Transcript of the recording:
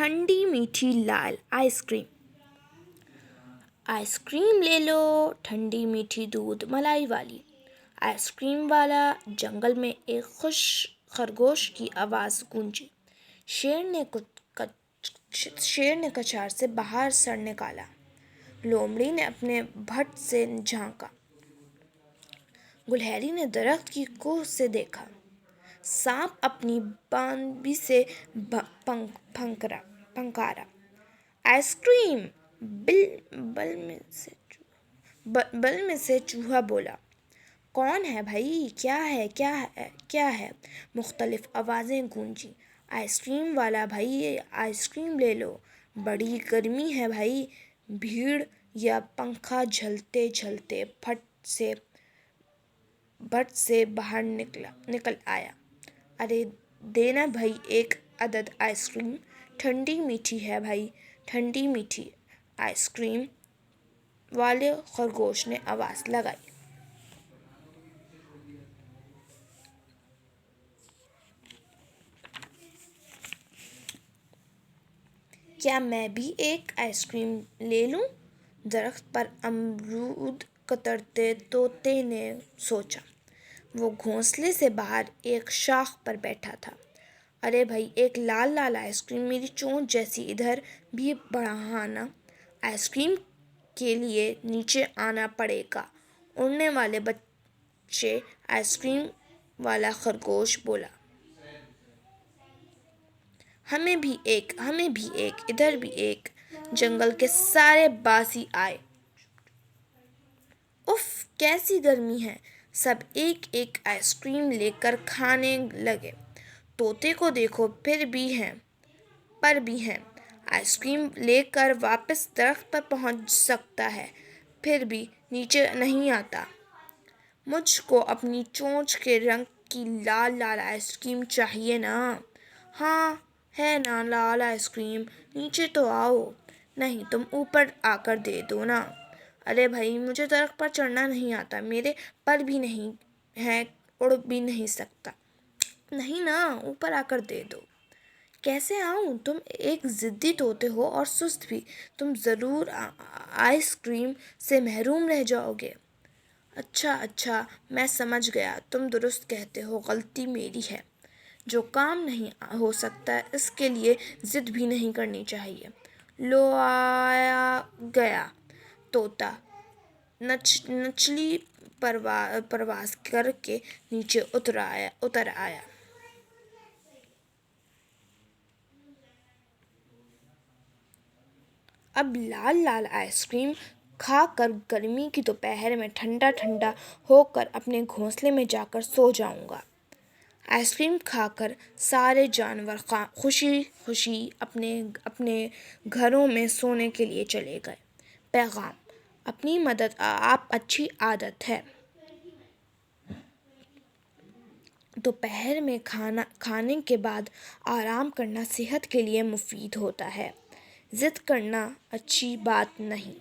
ठंडी मीठी लाल ice cream. Ice cream ले लो ठंडी मीठी दूध मलाई वाली। आइसक्रीम वाला जंगल में एक खुश खरगोश की आवाज़ गूंजी। शेर ने कछार से बाहर सर निकाला। लोमड़ी ने अपने भट्ट से झांका। गुलहरी ने दरख्त की कोह से देखा। सांप अपनी बांबी से फंकारा। आइसक्रीम। बल में से चूहा बोला। कौन है भाई? क्या है क्या है क्या है? मुख्तलिफ आवाज़ें गूंजी। आइसक्रीम वाला भाई आइसक्रीम ले लो, बड़ी गर्मी है भाई। भीड़ या पंखा झलते झलते भट्ट से बाहर निकल आया। अरे देना भाई एक अदद आइसक्रीम, ठंडी मीठी है भाई, ठंडी मीठी। आइसक्रीम वाले खरगोश ने आवाज़ लगाई। क्या मैं भी एक आइसक्रीम ले लूं? दरख्त पर अमरूद कतरते तोते ने सोचा। वो घोंसले से बाहर एक शाख पर बैठा था। अरे भाई एक लाल लाल आइसक्रीम मेरी चोंच जैसी, इधर भी बढ़ाना। आइसक्रीम के लिए नीचे आना पड़ेगा। उड़ने वाले बच्चे आइसक्रीम वाला खरगोश बोला। हमें भी एक, इधर भी एक। जंगल के सारे बासी आए। उफ कैसी गर्मी है। सब एक एक आइसक्रीम लेकर खाने लगे। तोते को देखो पर भी हैं। आइसक्रीम लेकर वापस दरख्त पर पहुंच सकता है, फिर भी नीचे नहीं आता। मुझको अपनी चोंच के रंग की लाल लाल आइसक्रीम चाहिए ना। हाँ है ना लाल आइसक्रीम, नीचे तो आओ। नहीं तुम ऊपर आकर दे दो ना। अरे भाई मुझे दरख्त पर चढ़ना नहीं आता, मेरे पर भी नहीं है, उड़ भी नहीं सकता। नहीं ना, ऊपर आकर दे दो। कैसे आऊं? तुम एक जिद्दी तोते हो और सुस्त भी। तुम ज़रूर आइसक्रीम से महरूम रह जाओगे। अच्छा मैं समझ गया, तुम दुरुस्त कहते हो, गलती मेरी है। जो काम नहीं हो सकता इसके लिए जिद भी नहीं करनी चाहिए। लो आया गया तोता नचली परवास करके नीचे उतर आया। अब लाल लाल आइसक्रीम खा कर गर्मी की दोपहर में ठंडा ठंडा होकर अपने घोंसले में जाकर सो जाऊंगा। आइसक्रीम खाकर सारे जानवर खुशी खुशी अपने अपने घरों में सोने के लिए चले गए। पैगाम, अपनी मदद आप अच्छी आदत है। दोपहर में खाने के बाद आराम करना सेहत के लिए मुफीद होता है। जिद करना अच्छी बात नहीं।